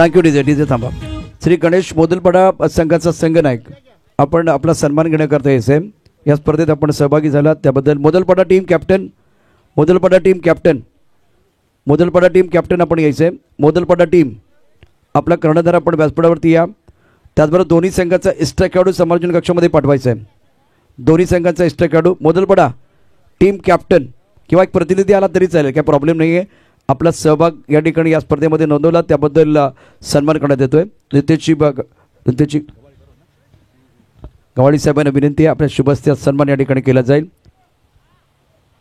Thank you DJ थांबा. श्री गणेश मोदलपाडा संघाचा संघनायक आपण आपला सन्मान घेण्याकरता यायचे. या स्पर्धेत आपण सहभागी झाला त्याबद्दल मोदलपाडा टीम कॅप्टन आपण यायचे. मोदलपाडा टीम आपला कर्णधार आपण व्यासपीठावरती या. त्याचबरोबर दोन्ही संघाचा इष्ट खेळाडू समालोचन कक्षामध्ये पाठवायचा आहे. दोन्ही संघाचा इष्ट खेळाडू मोदलपाडा टीम कॅप्टन किंवा एक प्रतिनिधी आला तरी चालेल, काय प्रॉब्लेम नाही आहे. आपला सहभाग या ठिकाणी या स्पर्धेमध्ये नोंदवला त्याबद्दल सन्मान करण्यात येतोय. रितेशची गवाडी साहेबांना विनंती आहे, आपल्या शुभस्ते सन्मान या ठिकाणी केला जाईल.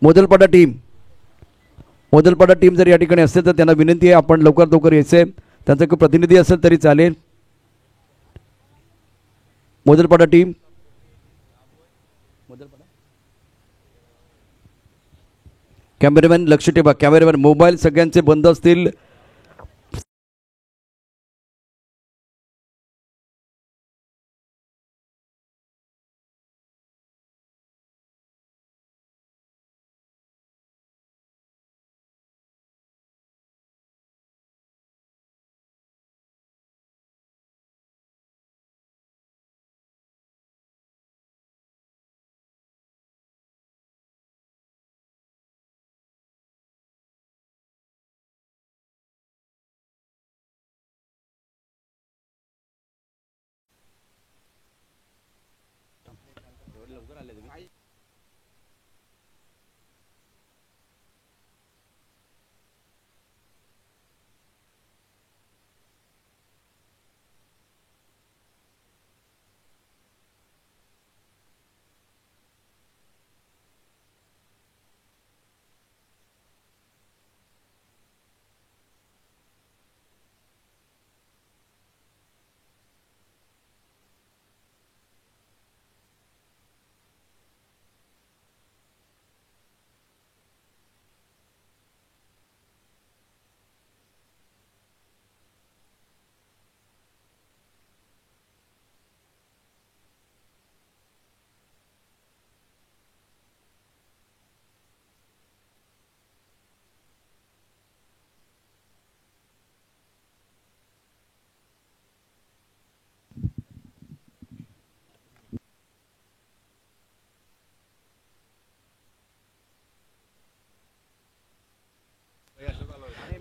मोदलपाडा टीम जर या ठिकाणी असेल तर त्यांना विनंती आहे आपण लवकर यायचे. त्यांचा काही प्रतिनिधी असेल तरी चालेल. मोदलपाडा टीम कॅमेरामॅन लक्ष ठेवा. कॅमेरामॅन मोबाईल सगळ्यांचे बंद असतील.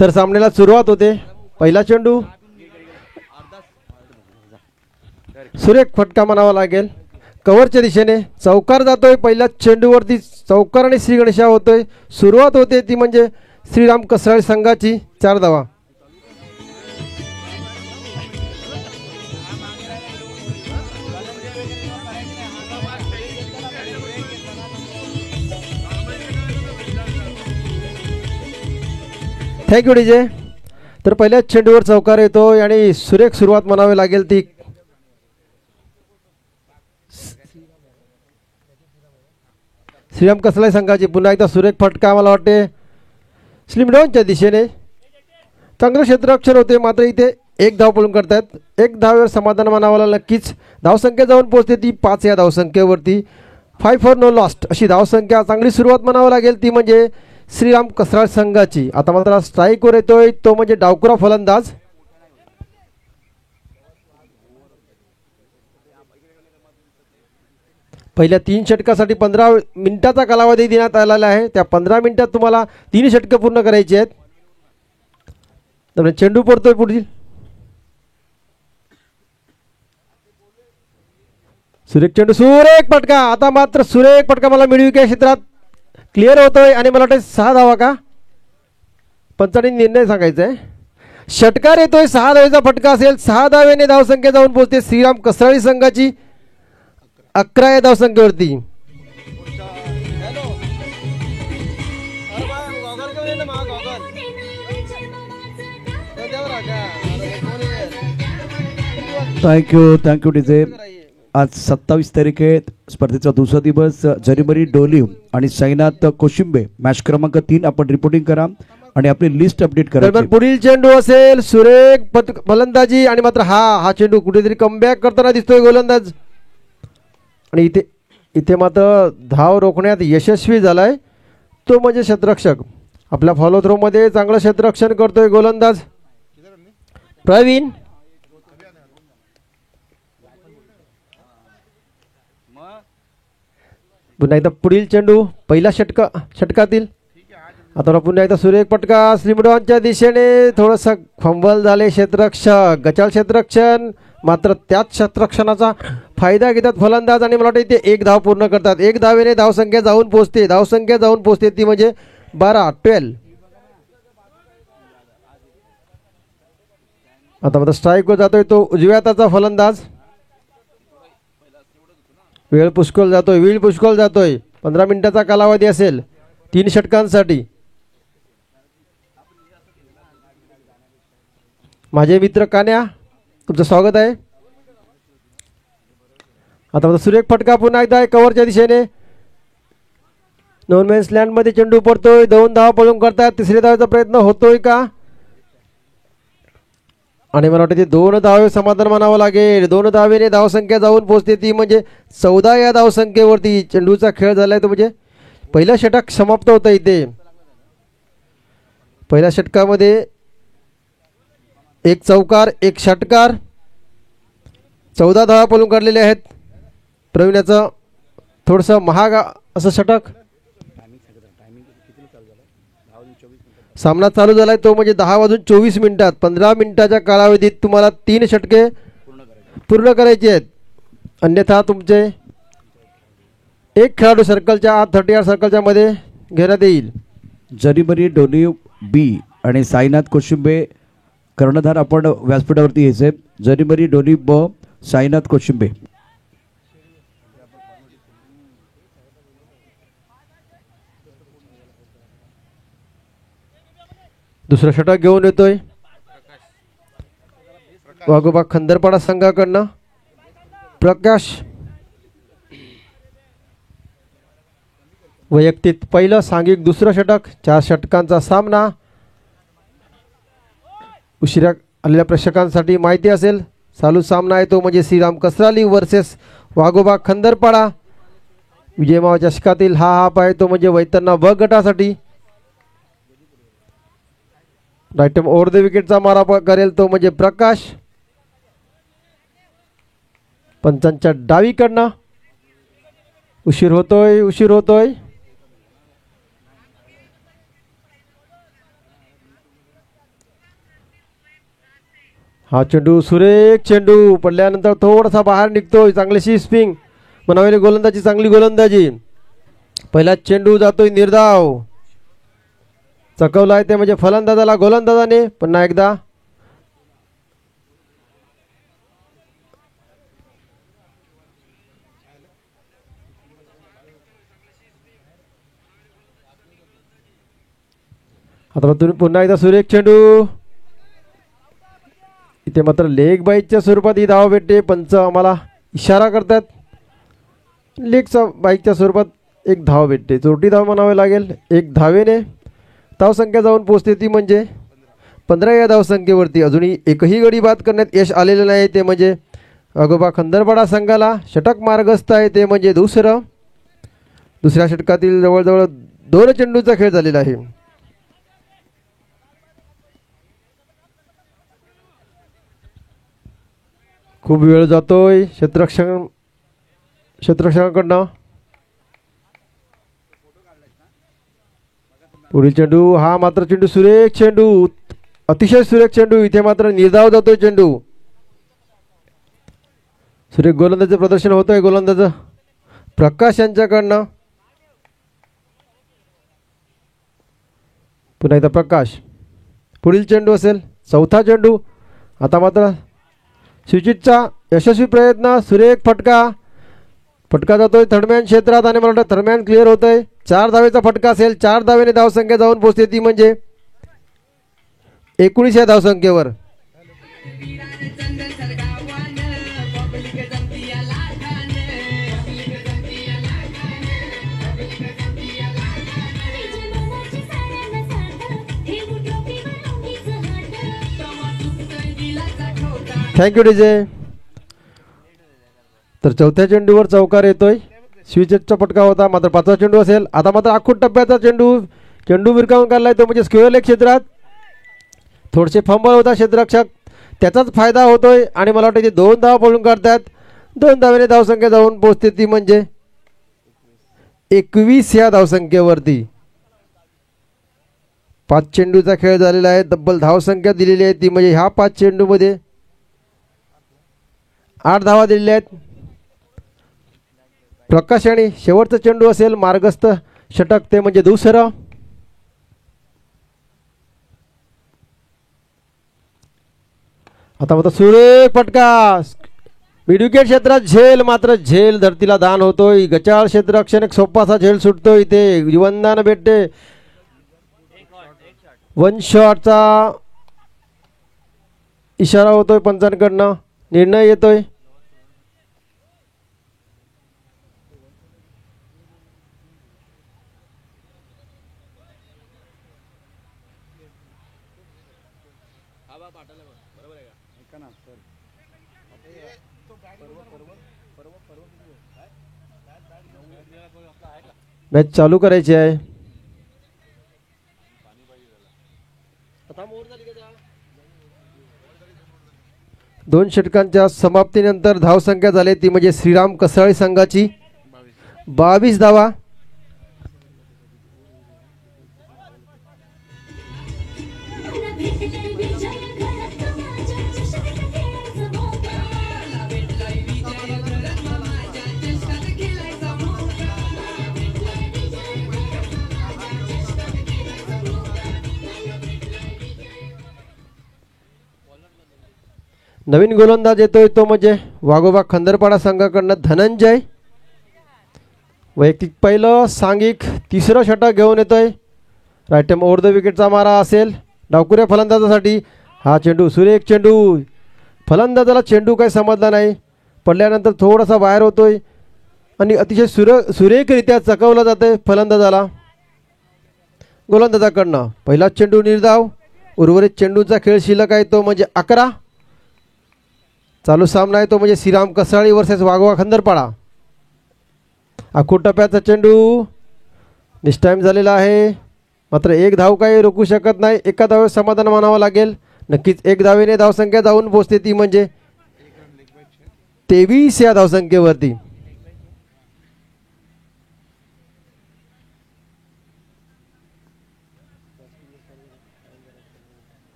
तर सामन्याला सुरुवात होते. पहिला चेंडू सुरेख फटका म्हणावा लागेल. कव्हरच्या दिशेने चौकार जातोय. पहिल्या चेंडूवरती चौकार आणि श्री गणेशा होतोय. सुरुवात होते ती म्हणजे श्रीराम कसराळे संघाची. 4 धावा. Thank you DJ. तर पहिल्याच चेंडूवर चौकार येतोय आणि सुरेख सुरुवात म्हणावी लागेल ती श्रीराम कसलाय संघाची. पुन्हा एकदा सुरेख फटका मला वाटते स्लिमडाऊनच्या दिशेने. चांगलं क्षेत्ररक्षण होते मात्र इथे 1 धाव पळून करतात. 1 धावेवर समाधान मानावाला नक्कीच. धावसंख्या जाऊन पोहोचते ती 5 या धावसंख्येवरती. 5 फॉर नो लॉस्ट अशी धावसंख्या. चांगली सुरुवात म्हणावं लागेल ती म्हणजे श्रीराम कसराळ संघाची. आता मात्र स्ट्राईकवर येतोय तो म्हणजे डावकुरा फलंदाज. पहिल्या 3 षटकासाठी 15 मिनिटाचा कालावधी देण्यात आलेला आहे. त्या 15 मिनिटात तुम्हाला 3 षटकं पूर्ण करायची आहेत. तर चेंडू पडतोय पुढील. सुरेख चेंडू सुरेख फटका. आता मात्र सुरेख फटका मला मिळविके क्षेत्रात क्लिअर होतोय आणि मला वाटतं 6 धावा का पंचांनी निर्णय सांगायचा आहे. षटकार येतोय. 6 धावेचा फटका असेल. 6 धावेने धावसंख्या जाऊन पोहोचते श्रीराम कसराळी संघाची 11 या धावसंख्येवरती. Thank you DJ. आज 27 तारीख आहे. स्पर्धेचा दुसरा दिवस. जरीमरी डोलिव आणि साईनाथ कोशिंबे मॅच क्रमांक 3 आपण रिपोर्टिंग करा आणि आपली लिस्ट अपडेट करा. पुढील चेंडू असेल सुरेख फलंदाजी आणि मात्र हा चेंडू कुठेतरी कमबॅक करताना दिसतोय गोलंदाज. आणि इथे मात्र धाव रोखण्यात यशस्वी झालाय तो म्हणजे क्षेत्ररक्षक. आपल्या फॉलो थ्रो मध्ये चांगलं क्षेत्ररक्षण करतोय गोलंदाज. प्रवीण पुन्हा एकदा पुढील चेंडू पहिला षटकातील आता पुन्हा एकदा सुरेख फटका स्लिमडॉनच्या दिशेने थोडंसं फंबल झाले क्षेत्ररक्षक गचाळ क्षेत्ररक्षण मात्र त्याच क्षेत्ररक्षणाचा फायदा घेतात फलंदाज आणि मला वाटतं इथे एक धाव पूर्ण करतात. एक धावेने धावसंख्या जाऊन पोहोचते ती म्हणजे 12. आता मात्र स्ट्राईकवर जातोय तो उजव्या हाताचा फलंदाज. वेळ पुष्कळ जातोय 15 मिनिटाचा कालावधी असेल 3 षटकांसाठी. माझे मित्र कान्या तुमचं स्वागत आहे. आता सुरेख फटका पुन्हा एकदा कव्हरच्या दिशेने नॉनमॅन्स लँड मध्ये चेंडू पडतोय. 2 धावा पळून करतात. तिसऱ्या धावेचा प्रयत्न होतोय का आणि मला वाटतं ते 2 धावे समाधान मानावं लागेल. 2 धावेने धावसंख्या जाऊन पोहोचते ती म्हणजे 14 या धावसंख्येवरती चेंडूचा खेळ झालाय तो म्हणजे पहिला षटक समाप्त होतं इथे. पहिल्या षटकामध्ये 1 चौकार 1 षटकार 14 धावा पळून काढलेले आहेत. प्रवीणाचं थोडंसं महाग असं षटक. सामना चालू झालाय तो म्हणजे 10:24 15 मिनिटाच्या कालावधीत तुम्हाला 3 षटके पूर्ण करायची आहेत. अन्यथा तुमचे एक खेळाडू सर्कलच्या आत 30 सर्कलच्या मध्ये घेण्यात येईल. जरीमरी डोनी बी आणि साईनाथ कोशिंबे कर्णधार आपण व्यासपीठावरती यायचे. जरीमरी डोनी ब साईनाथ कोशिंबे. दुसरं षटक घेऊन येतोय वाघोबा खंदरपाडा संघाकडनं प्रकाश. वैयक्तिक पहिलं सांघिक दुसरं षटक 4 षटकांचा सामना. उशिरा आलेल्या प्रेक्षकांसाठी माहिती असेल चालू सामना आहे तो म्हणजे श्रीराम कसराली वर्सेस वाघोबा खंदरपाडा. विजयमावा चषकातील हा हाप आहे तो म्हणजे वैतरणा ब गटासाठी. राईट ओव्हर द विकेटचा मारा करेल तो म्हणजे प्रकाश. पंचांच्या डावीकडनं उशीर होतोय. हा चेंडू सुरेख चेंडू पडल्यानंतर थोडासा बाहेर निघतोय. चांगलीशी स्पिंग म्हणावेली गोलंदाजी चांगली गोलंदाजी. पहिला चेंडू जातोय निर्धाव. चकवलाय ते म्हणजे फलंदाजाला गोलंदाजाने पुन्हा एकदा आता तुम्ही पुन्हा एकदा सुरेख चेंडू. इथे मात्र लेग बाईकच्या स्वरूपात ही धाव भेटते. पंच आम्हाला इशारा करतात लेगच्या बाईकच्या स्वरूपात 1 धाव भेटते. चोरटी धाव म्हणावे लागेल. 1 धावेने धावसंख्या जाऊन पोहोचते ती म्हणजे 15 या धावसंख्येवरती. अजूनही एकही गडी बाद करण्यात यश आलेलं नाही ते म्हणजे वाघोबा खंदरपाडा संघाला षटक मार्गस्थ आहे ते म्हणजे दुसऱ्या षटकातील जवळजवळ 2 चेंडूचा खेळ झालेला आहे. खूप वेळ जातोय क्षेत्ररक्षकाकडनं. पुढील चेंडू हा मात्र चेंडू सुरेख चेंडू अतिशय सुरेख चेंडू. इथे मात्र निर्धाव जातोय चेंडू. सुरेख गोलंदाजीचं प्रदर्शन होतंय गोलंदाज प्रकाश यांच्याकडनं. पुन्हा एकदा प्रकाश. पुढील चेंडू असेल 4था चेंडू. आता मात्र सुचितचा यशस्वी प्रयत्न. सुरेख फटका जातोय थर्डमॅन क्षेत्रात आणि मला वाटतं थर्डमॅन क्लिअर होतोय. 4 धावेचा फटका असेल. 4 धावेने धावसंख्या जाऊन पोहोचते ती म्हणजे 19 या धावसंख्येवर. Thank you DJ. तर 4थ्या चेंडूवर चौकार येतोय. स्विचचा फटका होता मात्र 5वा चेंडू असेल. आता मात्र आखूट टप्प्याचा चेंडू विरकावून काढलाय तो म्हणजे स्क्वेअर लेग क्षेत्रात. थोडेसे फंबल होता क्षेत्ररक्षक त्याचाच फायदा होतोय आणि मला वाटतं ते 2 धावा पळून काढतात. 2 धावेने धावसंख्या जाऊन पोहोचते ती म्हणजे 21 या धावसंख्येवरती. 5 चेंडूचा खेळ झालेला आहे. तब्बल धावसंख्या दिलेली आहे ती म्हणजे ह्या 5 चेंडूमध्ये 8 धावा दिलेल्या आहेत. प्रकाश आणि शेवटचा चेंडू असेल मार्गस्थ षटक ते म्हणजे दुसरं. आता मात्र सुरेख फटका मिड विकेट क्षेत्रात झेल, मात्र झेल धरतीला दान होतोय. गचाळ क्षेत्ररक्षण एक सोपासा झेल सुटतो इथे जीवनदान भेटते. 1 शॉटचा इशारा होतोय पंचांकडनं. निर्णय येतोय. मॅच चालू करायची आहे. दोन षटकांच्या समाप्तीनंतर धावसंख्या झाली ती म्हणजे श्रीराम कसाळे संघाची 22 धावा. नवीन गोलंदाज येतोय तो म्हणजे वाघोबा खंदरपाडा संघाकडनं धनंजय. वैयक्तिक पहिलं, सांघिक तिसरं षटक घेऊन येतोय. राईट टाइम ओव्हर द विकेटचा मारा असेल डावकुऱ्या फलंदाजासाठी. हा चेंडू सुरेख चेंडू. फलंदाजाला चेंडू काही समजला नाही. पडल्यानंतर थोडासा बाहेर होतोय आणि अतिशय सुरेखरित्या चकवला जातंय फलंदाजाला. गोलंदाजाकडनं पहिला चेंडू निर्धाव. उर्वरित चेंडूचा खेळ शिल्लक आहे तो म्हणजे 11. चालू सामना आहे तो म्हणजे श्रीराम कसाळी वर्सेस वाघोबा खंदरपाडा. आखूड टप्प्याचा चेंडू निष्टाईम झालेला आहे. मात्र एक धाव काही रोखू शकत नाही. एका धावेवर समाधान मानावं लागेल. नक्कीच एक धावेने धावसंख्या जाऊन पोहोचते ती म्हणजे 23 या धावसंख्येवरती.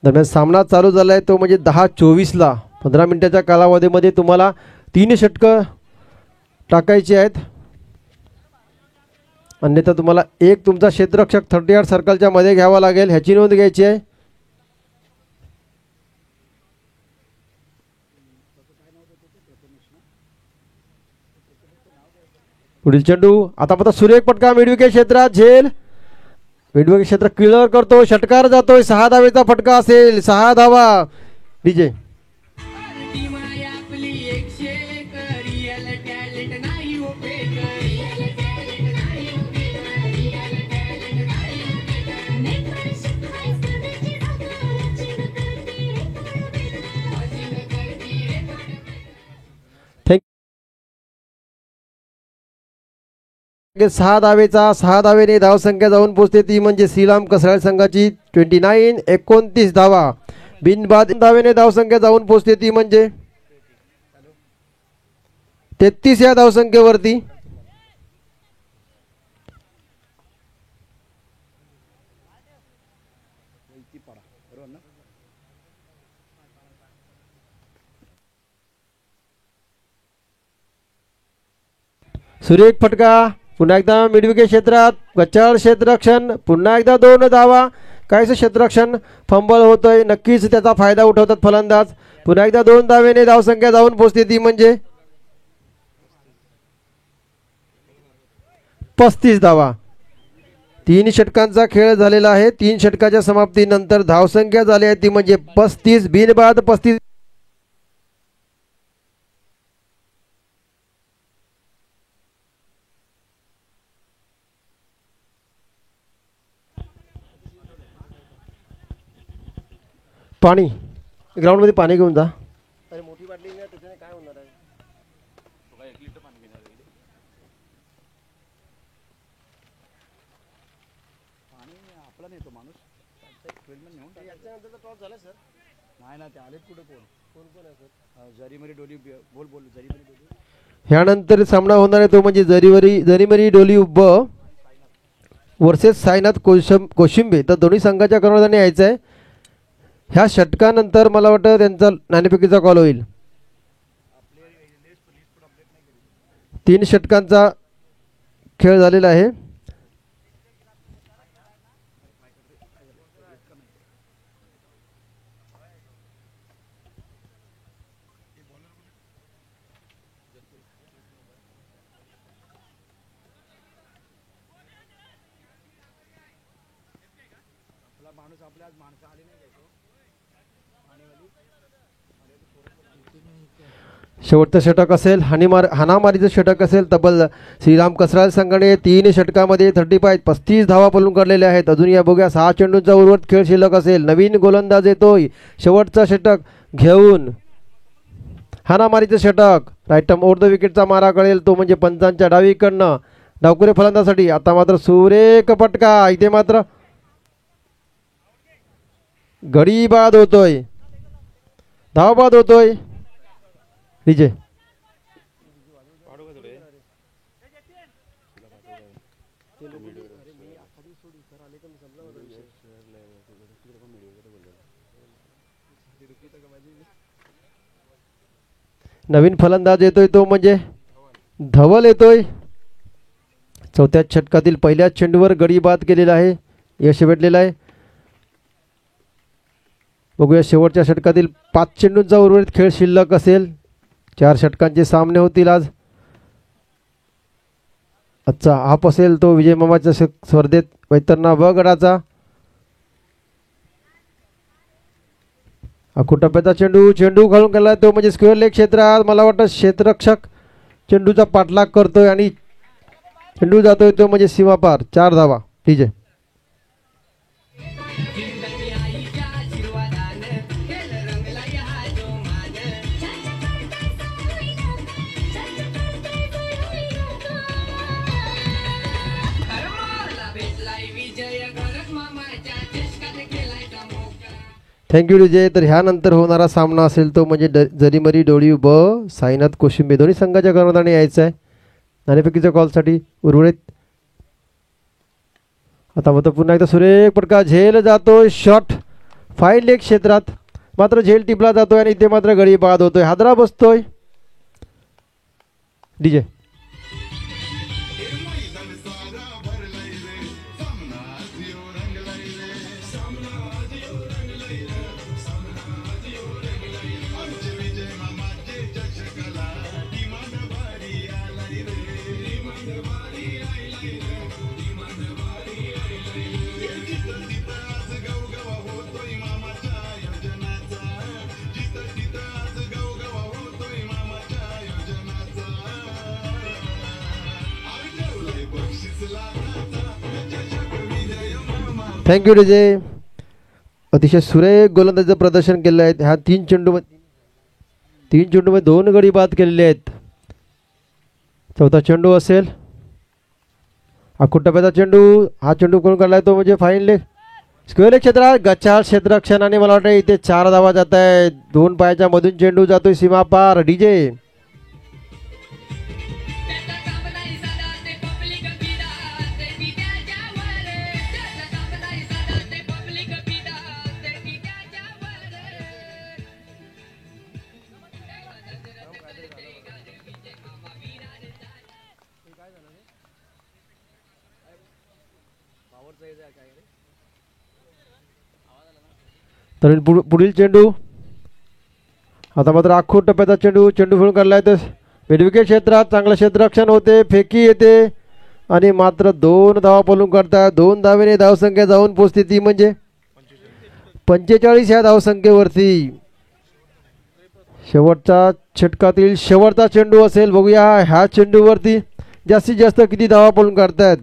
दरम्यान सामना चालू झाला आहे तो म्हणजे 10:24ला. 15 मिनिटाच्या कालावधीमध्ये तुम्हाला 3 षटकं टाकायची आहेत. अन्यथा तुम्हाला एक तुमचा क्षेत्ररक्षक 38 सर्कलच्या मध्ये घ्यावा लागेल. ह्याची नोंद घ्यायची आहे. पुढील चेंडू आता पता सुरेख फटका मिडविकेट क्षेत्रात झेल. मिडविकेट क्षेत्र क्लिअर करतो. षटकार जातोय. 6 धावेचा फटका असेल. 6 धावा. डीजे सहा धावेचा 6 धावेने धावसंख्या जाऊन पोहोचते ती म्हणजे श्रीराम कसाळे संघाची 29 धावा. बिनबाद धावेने धावसंख्या जाऊन पोहोचते ती म्हणजे 33 या धावसंख्येवरती. सुरेख फटका. पुन्हा एकदा मिडविकेट क्षेत्रात गचाळ क्षेत्ररक्षण. पुन्हा एकदा 2 धावा. काहीच क्षेत्ररक्षण फंबल होतोय. नक्कीच त्याचा फायदा उठवतात फलंदाज. पुन्हा एकदा 2 धावेने धावसंख्या जाऊन पोहोचते ती म्हणजे 35 धावा. 3 षटकांचा खेळ झालेला आहे. 3 षटकाच्या समाप्तीनंतर धावसंख्या झाली आहे ती म्हणजे 35. बिनबाद 35. पाणी ग्राउंडमध्ये पाणी घेऊन जा. अरे मोठी बाटली नाही त्याच्याने काय होणार आहे. नाही ना ते आलेत कुठे कोण जरीमरी डोली बोल बोल जरीमरी डोली ह्यानंतर सामना होणार आहे तो म्हणजे जरीमरी डोली ब वर्सेस साईनाथ कोशिंबे. तर दोन्ही संघाच्या कर्णधाराने यायचं आहे. ह्या षटकानंतर मला वाटतं त्यांचा नाणेफेकीचा कॉल होईल. 3 षटकांचा खेळ झालेला आहे. शेवटचं षटक असेल हाणामारीचं षटक असेल. तब्बल श्रीराम कसराल संघाने 3 षटकामध्ये 35 धावा पळून काढलेल्या आहेत. अजून या बघूया 6 चेंडूंचा उर्वरित खेळ शिल्लक असेल. नवीन गोलंदाज येतोय शेवटचा षटक घेऊन. हाणामारीचं षटक राईट टर्म ओव्हर द विकेटचा मारा कळेल तो म्हणजे पंचांच्या डावीकडनं डावकुरे फलंदाजासाठी. आता मात्र सुरेख फटका. इथे मात्र गडी बाद होतोय, धाव बाद होतोय. डीजे नवीन फलंदाज येतोय तो म्हणजे धवल येतोय. चौथ्या षटकातील पहिल्याच चेंडूवर गडी बाद केलेला आहे, यश भेटलेलं आहे. बघूया शेवटच्या षटकातील 5 चेंडूंचा उर्वरित खेळ शिल्लक असेल. 4 षटकांचे सामने होतील आज. आजचा हाफ असेल तो विजय मामाच्या स्पर्धेत वैतरणा ब गडाचा. अकुटप्प्याचा चेंडू घालून गेला तो म्हणजे स्क्वेअर लेग क्षेत्रात. मला वाटतं क्षेत्ररक्षक चेंडूचा पाठलाग करतोय आणि चेंडू जातोय तो म्हणजे सीमापार. 4 धावा. DJ thank you DJ. तर ह्यानंतर होणारा सामना असेल तो म्हणजे जरीमरी डोळी ब साईनाथ कोशिंबे. दोन्ही संघाच्या कर्णधाराने यायचं आहे नाणेफेकीच्या कॉलसाठी उर्वरित. आता मात्र पुन्हा एकदा सुरेख फटका. झेल जातोय शॉट फाईन लेग क्षेत्रात, मात्र झेल टिपला जातोय आणि इथे मात्र गडी बाद होतोय. हादरा बसतोय. DJ thank you DJ. अतिशय सुरेख गोलंदाजीचं प्रदर्शन केलं आहे. ह्या 3 चेंडूमध्ये 2 गडी बाद केलेले आहेत. चौथा चेंडू असेल अकुटप्प्याचा चेंडू. हा चेंडू कोण काढलाय तो म्हणजे फाईन लेग स्क्वेअर लेग क्षेत्रात. गचाळ क्षेत्ररक्षणाने मला वाटतं इथे 4 धावा जात आहेत. 2 पायाच्या मधून चेंडू जातोय सीमा पार. डीजे तर पुढील चेंडू. आता मात्र आखूट टप्प्याचा चेंडू फिरून काढलाय तर मिडविकेट क्षेत्रात चांगलं क्षेत्ररक्षण होते. फेकी येते आणि मात्र 2 धावा पळून काढतात. 2 धावेने धावसंख्या जाऊन पोहोचते ती म्हणजे 45 ह्या धावसंख्येवरती. शेवटच्या षटकातील शेवटचा चेंडू असेल. बघूया ह्या चेंडूवरती जास्तीत जास्त किती धावा पळून काढतायत.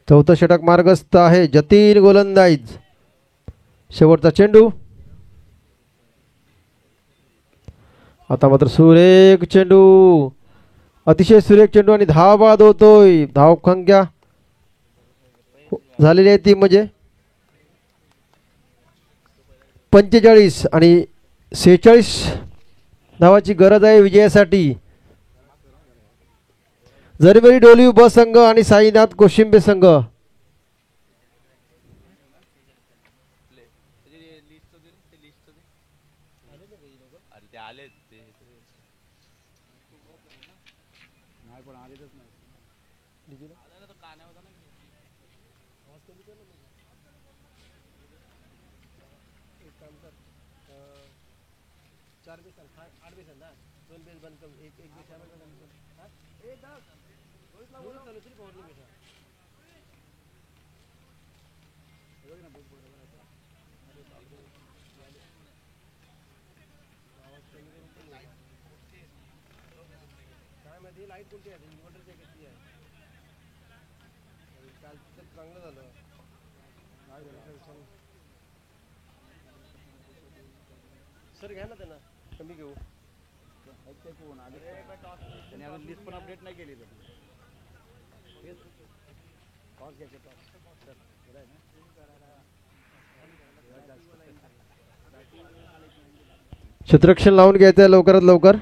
चौथं षटक मार्गस्थ आहे. जतीन गोलंदाज. शेवटचा चेंडू. आता मात्र सुरेख चेंडू, अतिशय सुरेख चेंडू आणि धाव बाद होतोय. धावसंख्या झालेली आहे ती म्हणजे 45 आणि 46 धावाची गरज आहे विजयासाठी. जरवेरी डोलिव ब संघ आणि साईनाथ कोशिंबे संघ. सर घ्या ना त्यांना कमी घेऊ. लिस्ट पण अपडेट नाही केली. क्षेत्ररक्षण लावून घ्यायचं आहे लवकरात लवकर.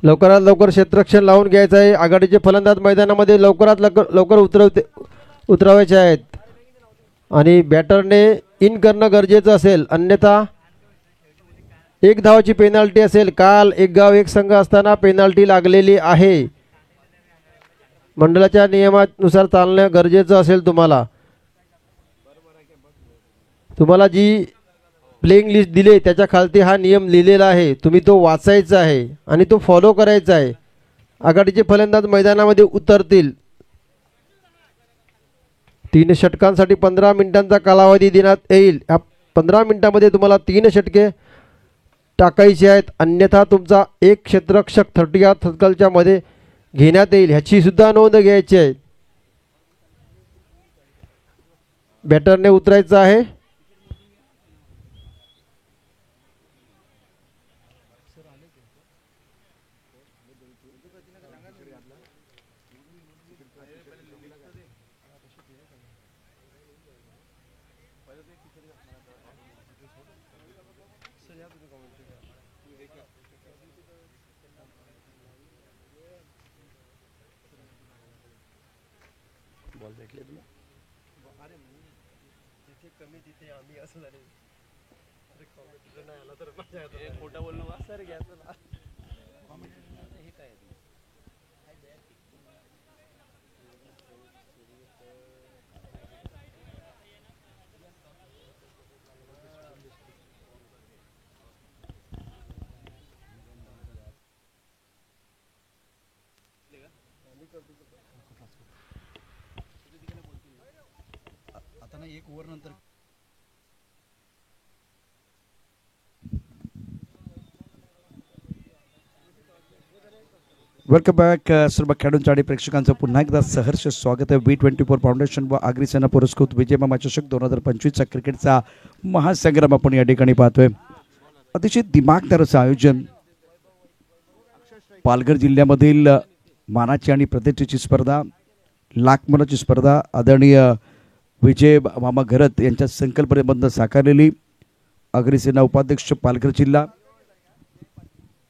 लवकरात लवकर क्षेत्ररक्षण लावून घ्यायचं आहे. आघाडीचे फलंदाज मैदानामध्ये लवकरात लवकर उतरवायचे आहेत आणि बॅटरने इन करणं गरजेचं असेल, अन्यथा एक धावाची पेनल्टी असेल. काल एक गाव एक संघ असताना पेनल्टी लागलेली आहे. मंडळाच्या नियमानुसार चालणं गरजेचं असेल. तुम्हाला जी प्लेइंग लिस्ट दिली त्याच्या खालती हा नियम लिहिलेला आहे. तुम्ही तो वाचायचा आहे आणि तो फॉलो करायचा आहे. आघाडीचे फलंदाज मैदानामध्ये उतरतील. 3 षटकांसाठी 15 मिनिटांचा कालावधी देण्यात येईल. या 15 मिनिटांमध्ये तुम्हाला 3 षटके टाकायची आहेत, अन्यथा तुमचा एक क्षेत्ररक्षक 30 सर्कलच्या मध्ये घेण्यात येईल. ह्याची सुद्धा नोंद घ्यायची आहे. बॅटरने उतरायचं आहे. खोटं बोलणं वा सर घ्या. आता ना एक ओव्हर नंतर वेलकम बॅक. सर्व खेळाडूंच्या आणि प्रेक्षकांचं पुन्हा एकदा सहर्ष स्वागत आहे. V24 फाउंडेशन व आग्रीसेना पुरस्कृत विजय मामा चषक 2025चा क्रिकेटचा महासंग्राम आपण या ठिकाणी पाहतोय. अतिशय दिमागदार असं आयोजन. पालघर जिल्ह्यामधील मानाची आणि प्रतिष्ठेची स्पर्धा, लाखमोलाची स्पर्धा आदरणीय विजय मामा घरत यांच्या संकल्पनेबद्ध साकारलेली. आग्रीसेना उपाध्यक्ष पालघर जिल्हा.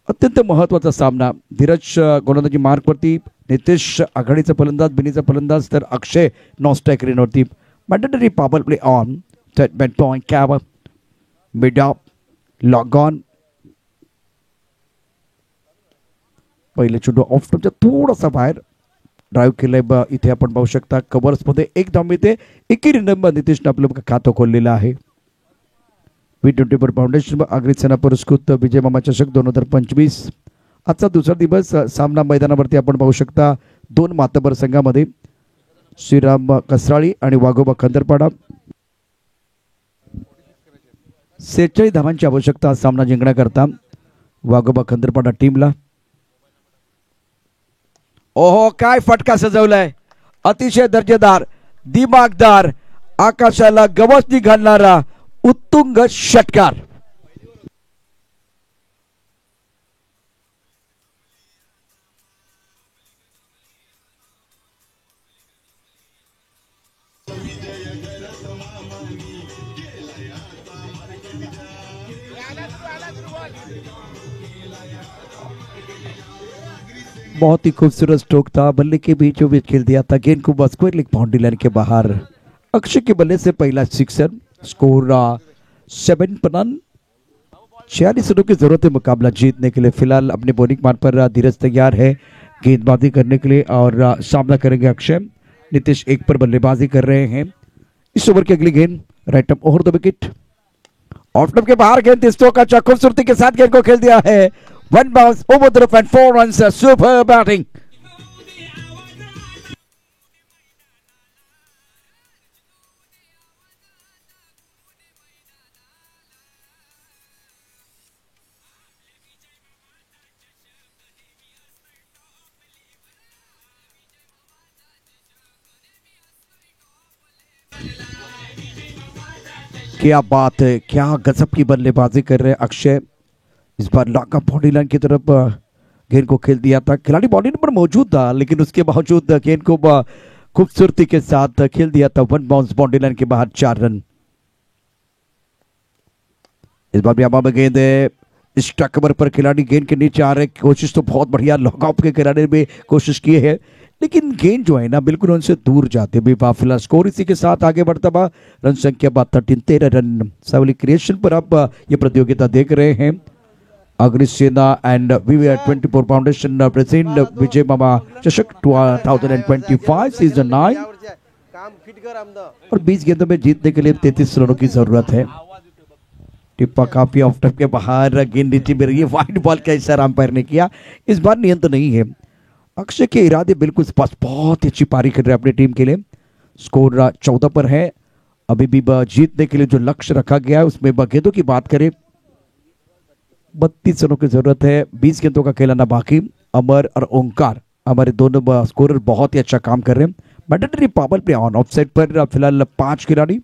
अत्यंत महत्त्वाचा सामना. धीरज गोलंदाजी मार्कवरती, नितेश आघाडीचा फलंदाज, बिनीचा फलंदाज, तर अक्षय नॉस्टॅक रेनवरती. मॅन्डेटरी पॉवर प्ले ऑन, स्टेटमेंट पॉइंट कॅब, मिड ऑफ, लॉग ऑन. पहिले चेंडू ऑफ स्टॉपच्या थोडासा बाहेर ड्राईव्ह केलंय. इथे आपण पाहू शकता कव्हर्समध्ये एक धाव मिळते. एकेरी नंबर नितेशनं आपलं खातं खोललेलं आहे. V24 फाउंडेशन व आग्रीसेना पुरस्कृत विजय मामा चषक 2025 आजचा दुसरा दिवस. सामना मैदानावरती आपण पाहू शकता 2 मातबर संघामध्ये श्रीराम कसराळी आणि वाघोबा खंदरपाडा. 46 धावांची आवश्यकता सामना जिंकण्याकरता वाघोबा खंदरपाडा टीमला. ओहो, काय फटका सजवलाय. अतिशय दर्जेदार, दिमागदार, आकाशाला गवसणी घालणारा उत्तुंग षटकार. बहुत ही खूबसूरत स्ट्रोक था, बल्ले के बीचों बीच खेल दिया था, गेंद को स्क्वायर लेग बाउंड्री लाइन के बाहर. अक्षय के बल्ले से पहला सिक्सर. Score 7 run. 46 रनों की जरूरत है मुकाबला जीतने के लिए. फिलहाल अपने बॉलिंग मान पर धीरज तैयार है गेंदबाजी करने के लिए और सामना करेंगे अक्षय. नीतीश एक पर बल्लेबाजी कर रहे हैं. इस ओवर की अगली गेंद right up over the wicket. Off stump के बाहर गेंद तेस्तों का खूबसूरती के साथ गेंद को खेल दिया है. One bounce over the roof and 4 runs. Super batting. क्या बात है, क्या गजब की बल्लेबाजी कर रहे हैं अक्षय. इस बार लॉकअप बाउंड्री लाइन की तरफ गेंद को खेल दिया था. खिलाड़ी बाउंड्री पर मौजूद था लेकिन उसके बावजूद गेंद को खूबसूरती के साथ खेल दिया था. 1 बाउंस बाउंड्री लाइन के बाहर 4 रन. इस बार भी हवा में गेंद है. स्ट्राइक कवर पर खिलाड़ी गेंद के नीचे आ रहे. कोशिश तो बहुत बढ़िया लॉकआउट के खिलाड़ी ने कोशिश की है लेकिन गेंद जो है ना बिल्कुल उनसे दूर जाते भी. फिलहाल स्कोर इसी के साथ आगे बढ़ता हुआ. रन संख्या 13 रन. सावली क्रिएशन पर आप ये प्रतियोगिता देख रहे हैं. अग्निसेना एंड VVR 24 फाउंडेशन प्रेजेंट विजय मामा चषक 2025 सीजन 9. और 20 गेंदों में जीतने के लिए 33 रनों की जरूरत है. टिप्पा काफी ऑफ टप के बाहर, गेंद नीचे में रही है. वाइड बॉल का इशारा अंपायर ने किया. इस बार नियंत्रण नहीं है. अक्षय के इरादे बिल्कुल स्पष्ट. बहुत अच्छी पारी कर रहे हैं अपनी टीम के लिए. स्कोर 14 पर है. अभी भी जीतने के लिए जो लक्ष्य रखा गया है उसमें गेंदों की बात करें 32 रनों की जरूरत है. 20 गेंदों का खेलना बाकी. अमर और ओंकार हमारे दोनों स्कोरर बहुत ही अच्छा काम कर रहे हैं. Mandatory power play on. Off side पर फिलहाल 5 खिलाड़ी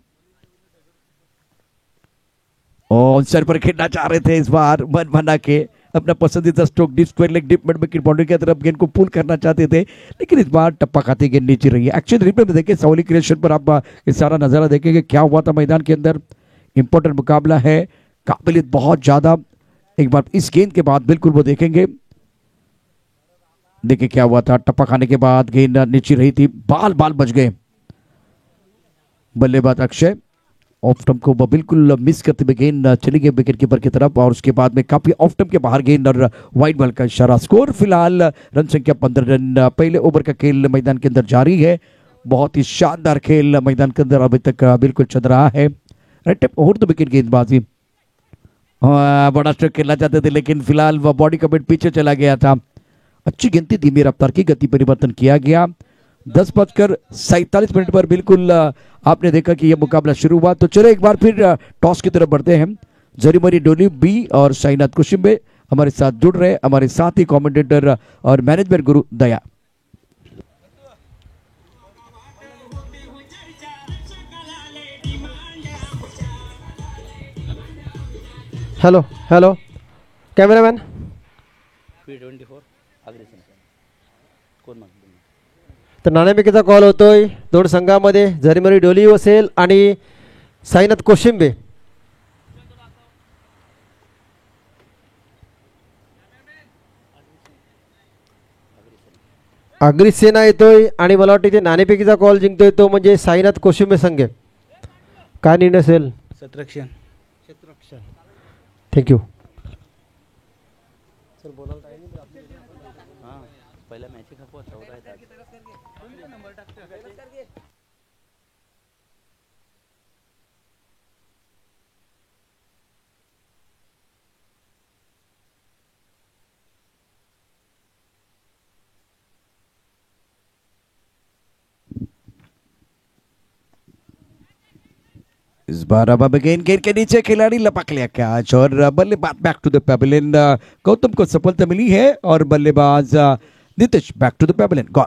ऑन साइड पर खेलना चाह रहे थे. इस बार मन बना के अपना पसंदीदा stroke deep square leg deep mid wicket boundary की तरफ गेंद को पुल करना चाहते थे लेकिन इस बार टप्पा खाती गेंद नीचे रही है. एक्चुअली रिप्ले में देखिए सावली क्रिएशन पर आप इस सारा नजारा देखेंगे क्या हुआ था मैदान के अंदर. इंपॉर्टेंट मुकाबला है, काबिलियत बहुत ज्यादा. एक बार इस गेंद के बाद बिल्कुल वो देखेंगे. देखिए क्या हुआ था. टप्पा खाने के बाद गेंद नीचे रही थी. बाल बच गए. बल्लेबाज अक्षय ऑफ स्टंप को बिल्कुल मिस करते हुए गेंद चली गई विकेट कीपर की तरफ और उसके बाद में काफी ऑफ स्टंप के बाहर गेंद और वाइड बॉल का इशारा. स्कोर फिलहाल रन संख्या 15 रन. पहले ओवर का खेल मैदान के अंदर जारी है. बहुत ही शानदार खेल मैदान के अंदर अभी तक बिल्कुल चल रहा है. राइट ओवर द विकेट गेंदबाजी. बड़ा स्ट्रोक खेलना चाहते थे लेकिन फिलहाल वह बॉडी का वेट पीछे चला गया था. अच्छी गेंद थी. धीमी रफ्तार की गति परिवर्तन किया गया. 10:47 पर बिल्कुल आपने देखा कि यह मुकाबला शुरू हुआ. तो चलो एक बार फिर टॉस की तरफ बढ़ते हैं. जरीमरी डोली बी और साईनाथ कुशिम्बे हमारे साथ जुड़ रहे. हमारे साथ ही कमेंटेटर और मैनेजमेंट गुरु दया. Hello cameraman. तर नाणेफेकीचा कॉल होतोय. दोन संघामध्ये झरीमरी डोली असेल आणि साईनाथ कोशिंबे. अग्रिसेना येतोय आणि मला वाटतं ते नाणेफेकीचा कॉल जिंकतोय तो म्हणजे साईनाथ कोशिंबे संघ. काय निर्णय असेल? सत्रक्षण. थँक्यू. सर बोलायला हां पहिला मॅच खपवा 14 आहे. इस बार अब गेंद के नीचे खिलाड़ी लपक लिया कैच और बल्लेबाज back to the pavilion. Gautam को सफलता मिली है और बल्लेबाज Nitish back to the pavilion. Gone.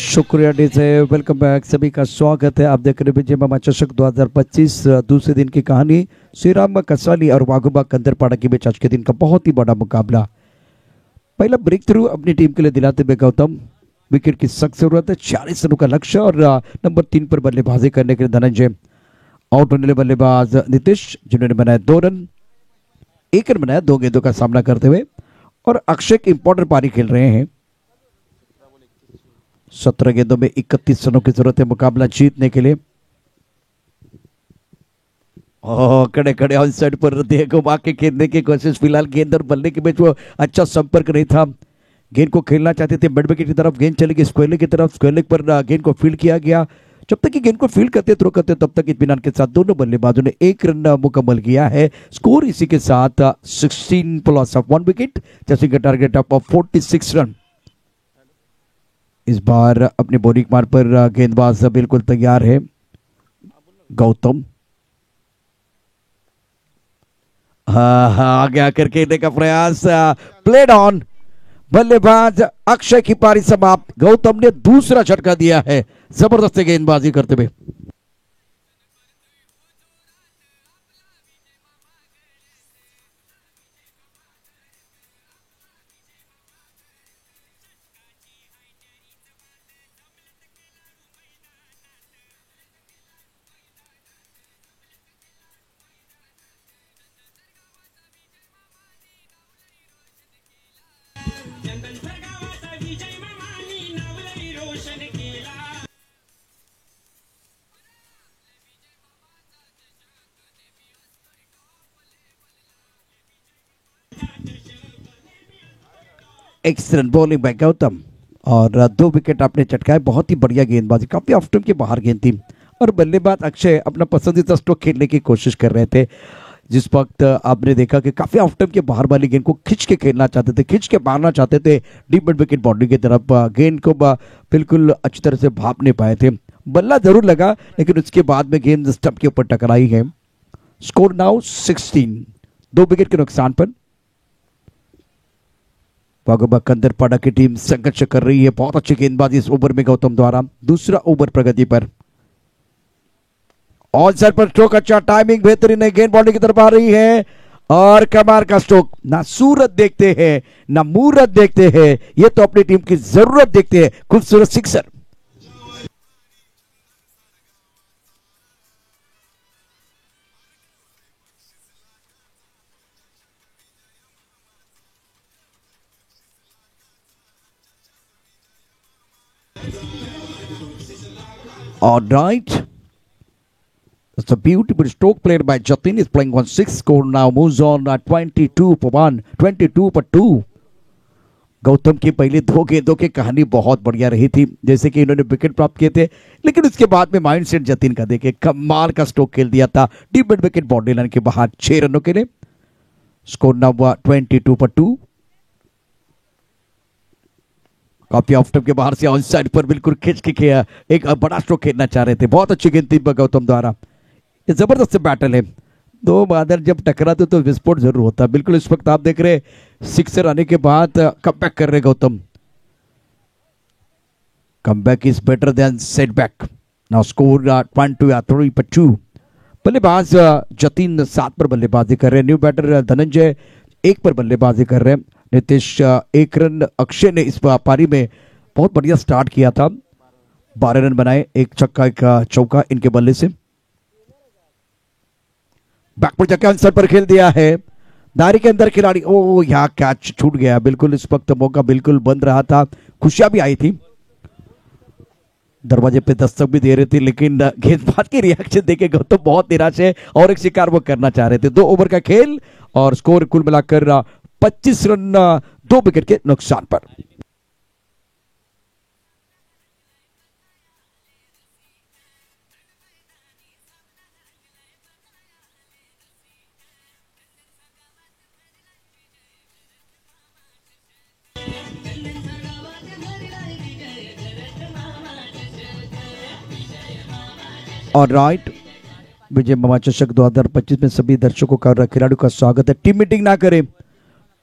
शुक्रिया डीजे। वेलकम बैक, सभी का स्वागत है। आप देख रहे हैं विजय मामा चषक 2025 दूसरे दिन की कहानी। श्री राम कसवाली और वाघोबा कंदरपाड़ा के बीच आज के दिन का बहुत ही बड़ा मुकाबला। पहला ब्रेक थ्रू अपनी टीम के लिए दिलाते हुए गौतम, विकेट की सख्त जरूरत है। 40 रनों का लक्ष्य और नंबर 3 पर बल्लेबाजी करने के लिए धनंजय। आउट होने वाले बल्लेबाज नीतीश, जिन्होंने बनाया 2 रन, 1 रन बनाया 2 गेंदों का सामना करते हुए। और अक्षय इंपॉर्टेंट पारी खेल रहे हैं। 17 गेंदों में 31 रनों की जरूरत है मुकाबला जीतने के लिए। कड़े कड़े ऑन साइड पर घुमा के खेलने की कोशिश। फिलहाल गेंद और बल्ले के बीच वो अच्छा संपर्क नहीं था। गेंद को खेलना चाहते थे मिड विकेट की तरफ, गेंद चली गई स्क्वायर लेग की तरफ। स्क्वायर लेग पर गेंद को फील्ड किया गया। जब तक कि गेंद को फील्ड करते थ्रो करते तब तक इत्मीनान के साथ दोनों बल्लेबाजों ने 1 रन मुकम्मल किया है। स्कोर इसी के साथ 16 प्लस ऑफ 1 विकेट, चेसिंग का टारगेट ऑफ 46 रन। इस बार अपने बॉलिंग मार पर गेंदबाज बिल्कुल तैयार है गौतम। आगे आकर खेलने का प्रयास, प्लेड ऑन। बल्लेबाज अक्षय की पारी समाप्त। गौतम ने दूसरा झटका दिया है जबरदस्त गेंदबाजी करते हुए। एक्सीलेंट बॉलिंग बाय गौतम और 2 विकेट आपने चटकाए। बहुत ही बढ़िया गेंदबाजी, काफी ऑफ स्टंप के बाहर गेंद थी। और बल्लेबाज अक्षय अपना पसंदीदा स्ट्रोक खेलने की कोशिश कर रहे थे। जिस वक्त आपने देखा कि काफी ऑफ स्टंप के बाहर वाली गेंद को खींच के खेलना चाहते थे, खींच के मारना चाहते थे डीप मिड विकेट बाउंड्री की तरफ। गेंद को बिल्कुल अच्छी तरह से भाप नहीं पाए थे। बल्ला जरूर लगा लेकिन उसके बाद में गेंद स्टंप के ऊपर टकराई है। स्कोर नाउ 16, 2 विकेट के नुकसान पर। वाघोबा कंदरपाड़ा की टीम संघर्ष कर रही है। बहुत अच्छी गेंदबाजी इस ओवर में गौतम द्वारा। दूसरा over Pragati per. On side per stroke अच्छा, टाइमिंग बेहतरीन है। गेंद बाउंड्री की तरफ आ रही है और कमाल का स्ट्रोक। ना सूरत देखते हैं ना मूरत देखते हैं, ये तो अपनी टीम की जरूरत देखते हैं। खूबसूरत sixer. All right. It's a beautiful stroke played by Jatin. Is playing 1-6. Score now moves on 22 for 1, 22 for 2. Gautam की पहले 2 गेंदों की कहानी बहुत बढ़िया रही थी, जैसे कि इन्होंने विकेट प्राप्त किए थे। लेकिन उसके बाद में माइंडसेट जतिन का देखे, कमाल का स्ट्रोक खेल दिया था deep mid wicket boundary line के बाहर 6 रनों के लिए। Score now 22 for 2। काफी ऑफ स्टंप के बाहर से ऑन साइड पर बिल्कुल खींच के किया, एक बड़ा स्ट्रोक खेलना चाह रहे थे। बहुत अच्छी गेंद थी गौतम द्वारा। ये जबरदस्त बैटल है। 2 बादल जब टकराते तो विस्फोट जरूर होता। बिल्कुल इस वक्त आप देख रहे सिक्सर आने के बाद कमबैक कर रहे Gautam. Comeback is better than setback. Now score 23 for 2। बल्लेबाज जतिन 7 पर बल्लेबाजी कर रहे हैं। न्यू बैटर धनंजय 1 पर बल्लेबाजी कर रहे हैं। नीतीश 1 रन। अक्षय ने इस पारी में बहुत बढ़िया स्टार्ट किया था, 12 रन बनाए, 1 छक्का 1 चौका इनके बल्ले से। बैक पर जाकर आंसर पर खेल दिया है दायरे के अंदर खिलाड़ी। ओ यहाँ कैच छूट गया। बिल्कुल इस वक्त मौका बिल्कुल बंद रहा था। खुशियां भी आई थी, दरवाजे पे दस्तक भी दे रहे थे, लेकिन गेंदबाज के रिएक्शन देखे गौतम तो बहुत निराश है और एक शिकार वो करना चाह रहे थे। 2 ओवर का खेल और स्कोर कुल मिलाकर 25 रन 2 विकेट के नुकसान पर। और राइट, विजय मामा चषक 2025 में सभी दर्शकों का और खिलाड़ियों का स्वागत है। टीम मीटिंग ना करें,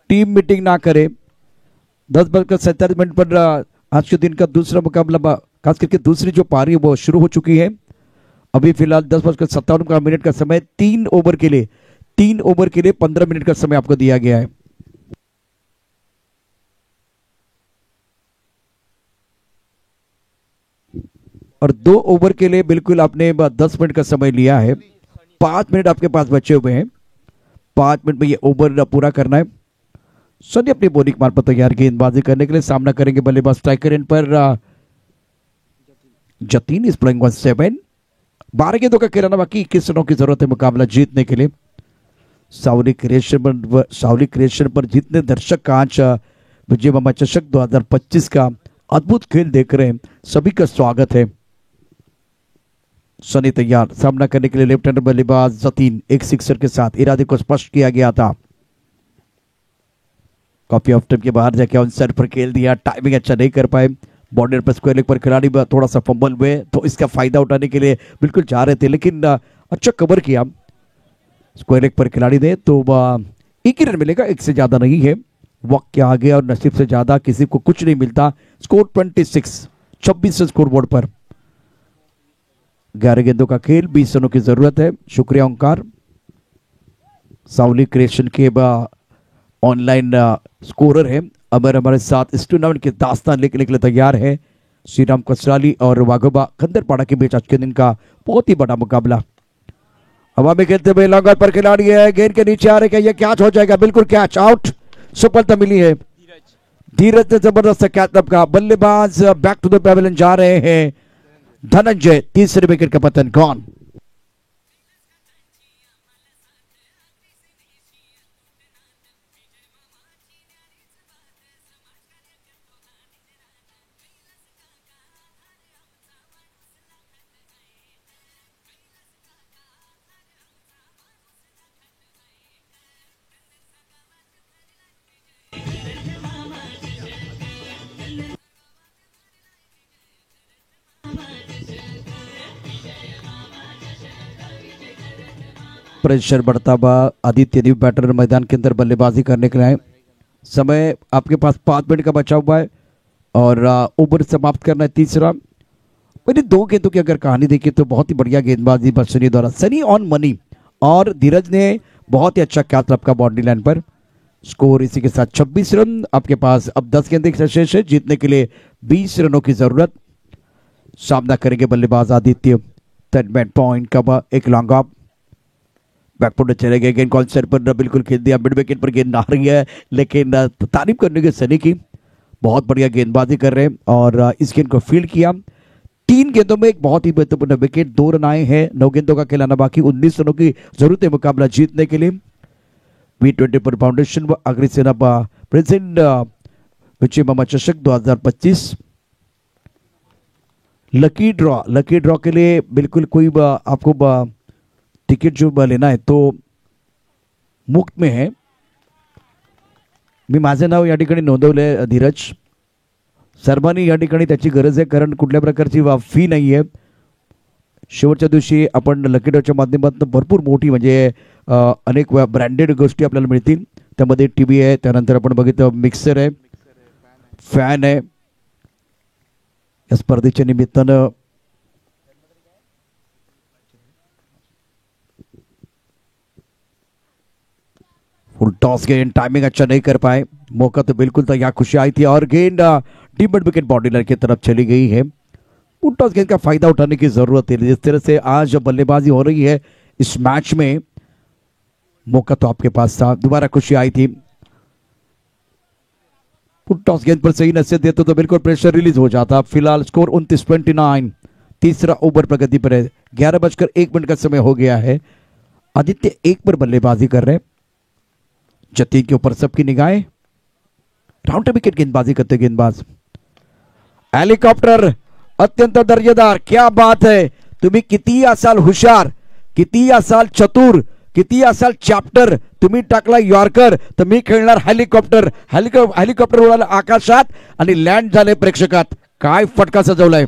टीम मीटिंग ना करें। 10 बजकर 47 मिनट पर आज के दिन का दूसरा मुकाबला खास करके दूसरी जो पारी है वो शुरू हो चुकी है। अभी फिलहाल 10:57 का मिनट का समय, 3 ओवर के लिए 15 मिनट का समय आपको दिया गया है। और 2 ओवर के लिए बिल्कुल आपने 10 मिनट का समय लिया है। 5 मिनट आपके पास बचे हुए हैं। 5 मिनट में ये ओवर पूरा करना है। सनी अपनी बॉलिंग मार्ग पर तैयार गेंदबाजी करने के लिए सामना करेंगे बल्लेबाज striker end per Jatin is playing 1-7। 12 गेंदों का खिलाना बाकी, 21 रनों की जरूरत है मुकाबला जीतने के लिए। सावली क्रिएशन पर जितने दर्शक आज विजय मामा चषक 2025 का अद्भुत खेल देख रहे हैं, सभी का स्वागत है। सनी तैयार सामना करने के लिए लेफ्ट हैंडर बल्लेबाज जतीन, एक सिक्सर के साथ इरादे को स्पष्ट किया गया था। काफी ऑफ टाइम के बाहर जाके ऑन साइड पर खेल दिया, टाइमिंग अच्छा नहीं कर पाए। बॉर्डर पर स्क्वायर लेग पर खिलाड़ी थोड़ा सा फंबल हुए तो इसका फायदा उठाने के लिए बिल्कुल जा रहे थे, लेकिन अच्छा कवर किया स्क्वायर लेग पर खिलाड़ी ने। तो एक ही रन मिलेगा, एक से ज्यादा नहीं है। वक्त के आगे और नसीब से ज्यादा किसी को कुछ नहीं मिलता। स्कोर 26 स्कोर बोर्ड पर। 11 गेंदों का खेल, 20 रनों की जरूरत है। शुक्रिया ओंकार। सावली क्रिएशन के ऑनलाइन स्कोरर है अमर, हमारे साथ इस टूर्नामेंट के दास्तान लिखने के लिए तैयार है। श्रीराम कसराली और वाघोबा खंदरपाड़ा के बीच आज के दिन का बहुत ही बड़ा मुकाबला। हवा में खेलते हुए लॉन्ग ऑन पर खिलाड़ी है, गेंद के नीचे आ रहे, ये कैच हो जाएगा, बिल्कुल कैच, आउट। सफलता मिली है धीरज ने, जबरदस्त कैच का। बल्लेबाज बैक टू द पेविलियन जा रहे हैं धनंजय, तीसरे विकेट का पतन, गॉन। प्रेशर बढ़ता हुआ आदित्य देव बैटर मैदान के अंदर बल्लेबाजी करने के लिए आए। समय आपके पास 5 मिनट का बचा हुआ है और ओवर समाप्त करना है तीसरा। मैंने 2 गेंदों की अगर कहानी देखी तो बहुत ही बढ़िया गेंदबाजी सनी द्वारा, सनी ऑन मनी, और धीरज ने बहुत ही अच्छा कैच रखा बाउंड्री लाइन पर। स्कोर इसी के साथ 26 रन आपके पास। अब 10 गेंदे शेष है, जीतने के लिए 20 रनों की जरूरत। सामना करेंगे बल्लेबाज आदित्य। थर्ड मैन पॉइंट का एक लॉन्ग ऑफ, बैकफुट चले गए, गेंद कॉल सेट पर बिल्कुल खेल दिया। मिड विकेट पर गेंद आ रही है, लेकिन तारीफ करने के सनी की, बहुत बढ़िया गेंदबाजी कर रहे हैं और इस गेंद को फील्ड किया। 3 गेंदों में एक बहुत ही महत्वपूर्ण विकेट, 2 रन आए हैं। 9 गेंदों का खिलाना बाकी, 19 रनों की जरूरत है मुकाबला जीतने के लिए। V20 पर फाउंडेशन व अग्रसेना प्रेजेंट विजय मामा चषक 2025 लकी ड्रॉ के लिए बिल्कुल कोई आपको टिकट जो लेना है तो मुक्त में है। मी माझे नाव या ठिकाणी नोंदवले धीरज सर्वांनी या ठिकाणी त्याची गरज आहे, कारण कुठल्या प्रकारची फी नाही आहे। शेवटच्या दिवशी आपण लकी ड्रॉच्या माध्यमातून भरपूर मोठी म्हणजे अनेक ब्रँडेड गोष्टी आपल्याला मिळतील। त्यामध्ये टीव्ही आहे, त्यानंतर आपण बघितलं मिक्सर आहे, फॅन आहे। या स्पर्धेच्या निमित्तानं फुल टॉस गेंद, टाइमिंग अच्छा नहीं कर पाए, मौका तो बिल्कुल था, यहाँ खुशी आई थी और गेंद डीप मिड विकेट बाउंड्री की तरफ चली गई है। फुल टॉस गेंद का फायदा उठाने की जरूरत है। जिस तरह से आज बल्लेबाजी हो रही है इस मैच में, मौका तो आपके पास था, दोबारा खुशी आई थी। फुल टॉस गेंद पर सही नसीहत देते तो बिल्कुल प्रेशर रिलीज हो जाता। फिलहाल स्कोर 29-29, तीसरा ओवर प्रगति पर है। 11:01 का समय हो गया है। आदित्य 1 पर बल्लेबाजी कर रहे हैं। जतीन के ऊपर सबकी निगाहें, राउंड विकेट गेंदबाजी करते गेंदबाज। हेलिकॉप्टर अत्यंत दर्जेदार, क्या बात है। तुम्ही किती असाल हुशार, किती असाल चतुर, किती असाल चॅप्टर, तुम्ही टाकला यॉर्कर तर मी खेळणार हेलिकॉप्टर। हेलिकॉप्टर उडाला आकाशात आणि लँड झाले प्रेक्षकात। काय फटका सजवलाय।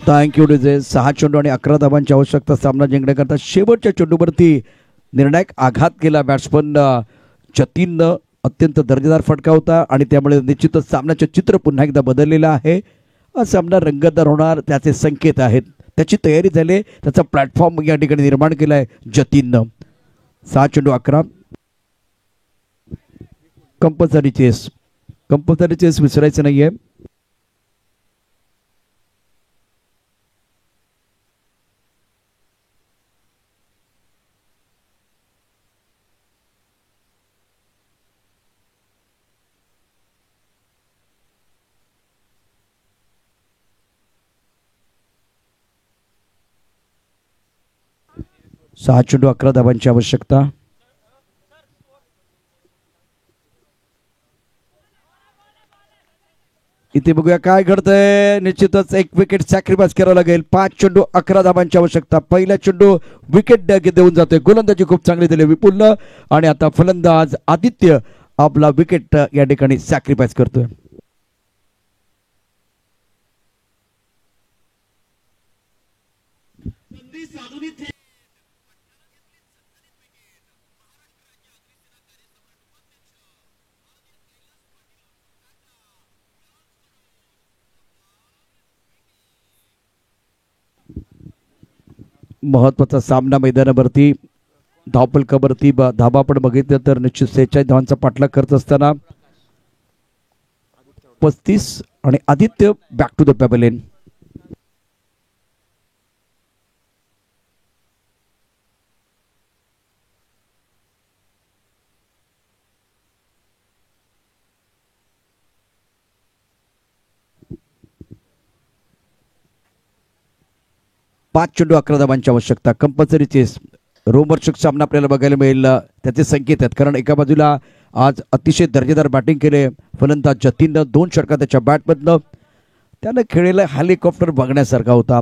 Thank you DJ. 6 चेंडू आणि 11 धावांची आवश्यकता सामना जिंकण्याकरता. शेवटच्या चेंडूवरती निर्णायक आघात केला बॅट्समन जतीननं. अत्यंत दर्जेदार फटका होता आणि त्यामुळे निश्चितच सामन्याचे चित्र पुन्हा एकदा बदललेलं आहे. हा सामना रंगतदार होणार त्याचे संकेत आहेत. त्याची तयारी झाली, त्याचा प्लॅटफॉर्म या ठिकाणी निर्माण केला आहे जतीननं. 6 चेंडू 11. कंपल्सरी चेस विसरायचं नाहीये. सहा चेंडू 11 धावांची आवश्यकता. इथे बघूया काय घडतंय. निश्चितच एक विकेट सॅक्रिफाईस करावं लागेल. 5 चेंडू 11 धावांची आवश्यकता. पहिला चेंडू विकेट देऊन जातोय. गोलंदाजी खूप चांगली दिली विपुलनं आणि आता फलंदाज आदित्य आपला विकेट या ठिकाणी सॅक्रिफाईस करतोय. महत्वाचा सामना मैदानावरती. धावफलकावरती धाबा आपण बघितलं तर निश्चित 46 धावांचा पाठलाग करत असताना 35 आणि Aditya back to the pavilion. पाच चेंडू 11 धावांची आवश्यकता. कंपल्सरी चेस रोमहर्षक सामना आपल्याला बघायला मिळेल. त्याचे संकेत आहेत कारण एका बाजूला आज अतिशय दर्जेदार बॅटिंग केले फलंदाज जतीननं. 2 षटका त्याच्या बॅटमधनं. त्यानं खेळलेला हेलिकॉप्टर बघण्यासारखा होता.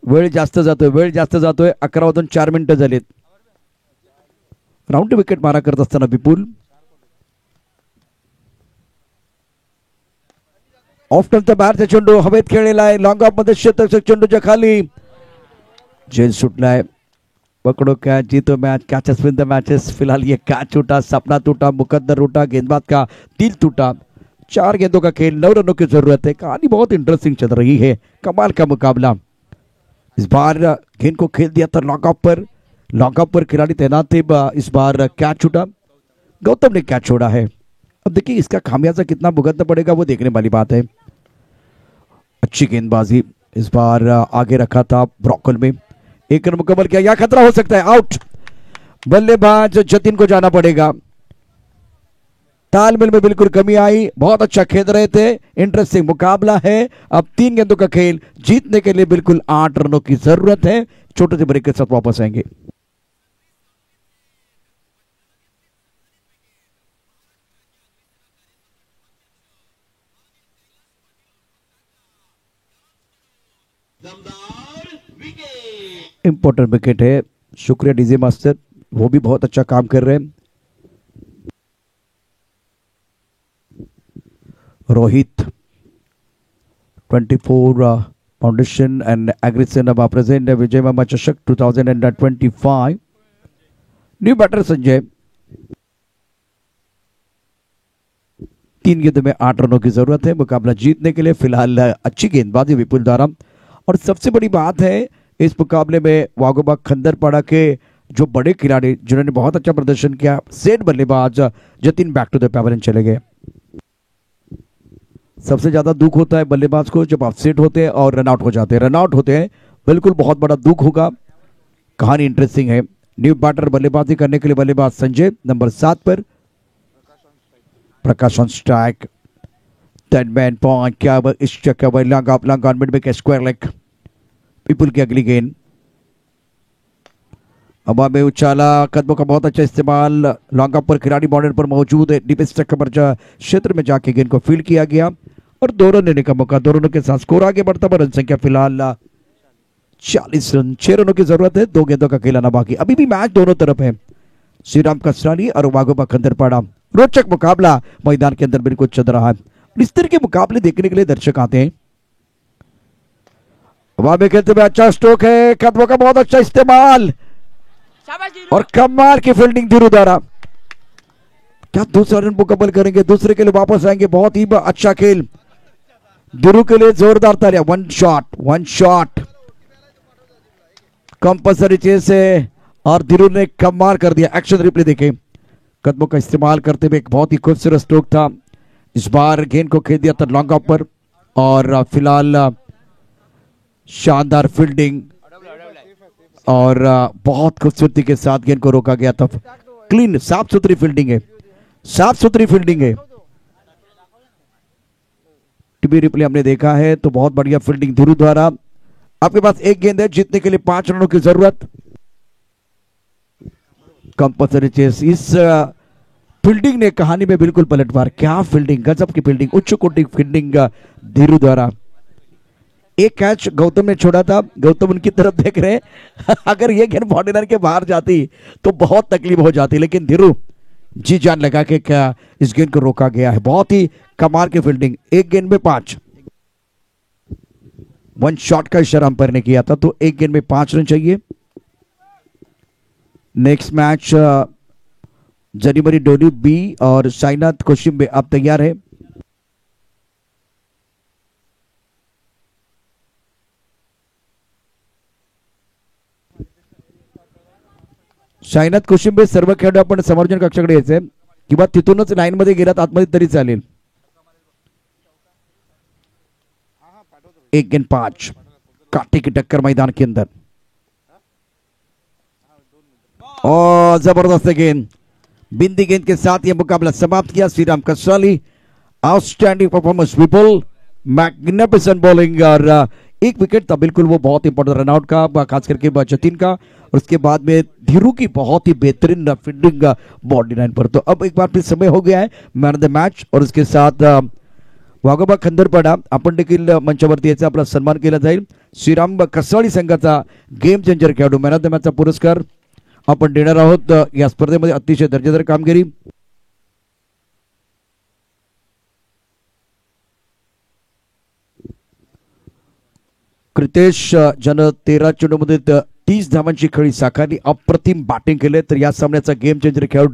वेळ जास्त जातोय. 11:04 झालेत. राऊंड विकेट मारा करत असताना विपुल. ऑफ टर्नचा बाहेरचा चेंडू हवेत खेळलेला आहे. लॉंग ऑफ मध्ये शतक चेंडूच्या खाली जेल सुटलाय. पकड़ो कैच जीतो match, catches win the matches. फिलहाल ये कैच टूटा, सपना टूटा, मुकद्दर टूटा, गेंदबाज का दिल टूटा. 4 गेंदों का खेल, 9 रनों की जरूरत है. कहानी बहुत इंटरेस्टिंग चल रही है. कमाल का मुकाबला. इस बार गेंद को खेल दिया था लॉन्ग ऑफ पर खिलाड़ी तैनात थे. इस बार कैच छूटा, गौतम ने कैच छोड़ा है. अब देखिए इसका खामियाजा कितना भुगतना पड़ेगा वो देखने वाली बात है. अच्छी गेंदबाजी इस बार आगे रखा था ब्रॉकल में. 1 रन मुकम्मल किया. यह खतरा हो सकता है. आउट. बल्लेबाज जतिन को जाना पड़ेगा. तालमेल में बिल्कुल कमी आई. बहुत अच्छा खेल रहे थे. इंटरेस्टिंग मुकाबला है. अब 3 गेंदों का खेल. जीतने के लिए बिल्कुल 8 रनों की जरूरत है. छोटे से ब्रेक के साथ वापस आएंगे. इंपॉर्टेंट विकेट है. शुक्रिया डीजे मास्टर, वो भी बहुत अच्छा काम कर रहे हैं. रोहित 24 फाउंडेशन एंड एग्रीसन प्रेजेंट विजय मामा चषक 2025. New batter Sanjay. 3 गेंदों में 8 रनों की जरूरत है मुकाबला जीतने के लिए. फिलहाल अच्छी गेंदबाजी विपुल द्वारा. और सबसे बड़ी बात है इस मुकाबले में वाघोबा खंडरपाड़ा के जो बड़े खिलाड़ी जिन्होंने बहुत अच्छा प्रदर्शन किया. सेट बल्लेबाज Jatin back to the pavilion चले गए. सबसे ज्यादा दुख होता है बल्लेबाज को जब आप सेट होते हैं और रनआउट हो जाते हैं. बिल्कुल बहुत बड़ा दुख होगा. कहानी इंटरेस्टिंग है. न्यू बैटर बल्लेबाजी करने के लिए बल्लेबाज Sanjay number 7 per. Prakash on strike. 10 man point. क्या इस चक्कर लॉन्ग ऑन मिड में स्क्वायर लेग. विपुल की अगली गेंद. हवा में उछाला. कदमों का बहुत अच्छा इस्तेमाल. लॉन्ग ऑफ पर खिलाड़ी बॉर्डर पर मौजूद है. डीप स्टक पर क्षेत्र में जाके गेंद को फील्ड किया गया और 2 रन लेने का मौका. 2 रनों के साथ स्कोर आगे बढ़ता है. रन संख्या फिलहाल 40 रन. 6 रनों की जरूरत है. 2 गेंदों का खेलाना बाकी. अभी भी मैच दोनों तरफ है. श्रीराम कसरानी और वाघोबा खंडरपाड़ा. रोचक मुकाबला मैदान के अंदर बिल्कुल चल रहा है. इस तरह के मुकाबले देखने के लिए दर्शक आते हैं. हवा में खेलते हुए अच्छा स्ट्रोक है, कदमों का बहुत अच्छा इस्तेमाल और कमाल की फील्डिंग धीरू द्वारा। क्या दूसरा रन मुकम्मल करेंगे, दूसरे के लिए वापस आएंगे। बहुत ही अच्छा खेल धीरू के लिए, जोरदार तालियां। वन शॉट कंपल्सरी चेस है और धीरू ने कमाल कर दिया। एक्शन रिप्ले देखें, कदमों का इस्तेमाल करते हुए एक बहुत ही खूबसूरत स्ट्रोक था। इस बार गेंद को खेल दिया था लॉन्ग ऑफ पर और फिलहाल शानदार फील्डिंग और बहुत खूबसूरती के साथ गेंद को रोका गया था। क्लीन साफ सुथरी फील्डिंग है, साफ सुथरी फील्डिंग है। टीवी रिप्ले हमने देखा है तो बहुत बढ़िया फील्डिंग धीरू द्वारा। आपके पास एक गेंद है, जीतने के लिए 5 रनों की जरूरत। कंपल्सरी चेस, इस फील्डिंग ने कहानी में बिल्कुल पलटवार। क्या फील्डिंग, गजब की फील्डिंग, उच्च कोटि फील्डिंग धीरू द्वारा। एक कैच गौतम ने छोड़ा था, गौतम उनकी तरफ देख रहे हैं। अगर ये गेंद बाउंड्री लाइन के बाहर जाती तो बहुत तकलीफ हो जाती, लेकिन धीरू जी जान लगा के क्या इस गेंद को रोका गया है। बहुत ही कमाल की फील्डिंग। एक गेंद में 5, वन शॉट का इशारा अंपायर ने किया था, तो एक गेंद में 5 रन चाहिए। नेक्स्ट मैच जरीमरी डोली बी और साईनाथ कोशिम्बे अब तैयार है। साईनाथ कोशिम्बे सर्व खेळाडू आपण समर्जन कक्षाकडे यायचे किंवा तिथूनच लाईन मध्ये गेलात आतमध्ये तरी चालेल। एक गेंद 5, काटे की टक्कर मैदान के अंदर और जबरदस्त गेंद, बिंदी गेंद के साथ यह मुकाबला समाप्त KIA. Shriram Kaswali, outstanding performance, विपुल मैग्निफिसेंट बॉलिंग और एक विकेट था बिल्कुल वो बहुत इंपॉर्टेंट रनआउट का, खास करके जतिन का, और उसके बाद में धीरू की बहुत ही बेहतरीन फील्डिंग बॉडी लाइन पर। तो अब एक बार फिर समय हो गया है मैन ऑफ द मैच और उसके साथ वाघोबा खंदरपाडा आपण देखील मंचावरती याचा आपला सन्मान केला जाईल। श्रीराम कसवाळी संघाचा गेम चेंजर खेळाडू मॅन ऑफ द मॅचचा पुरस्कार आपण देणार आहोत। या स्पर्धेमध्ये अतिशय दर्जेदार कामगिरी कृतेश ज्यानं 13 चेंडूमध्ये 30 धावांची खळी साकारली, अप्रतिम बॅटिंग केले, तर या सामन्याचा गेम चेंजर खेळाडू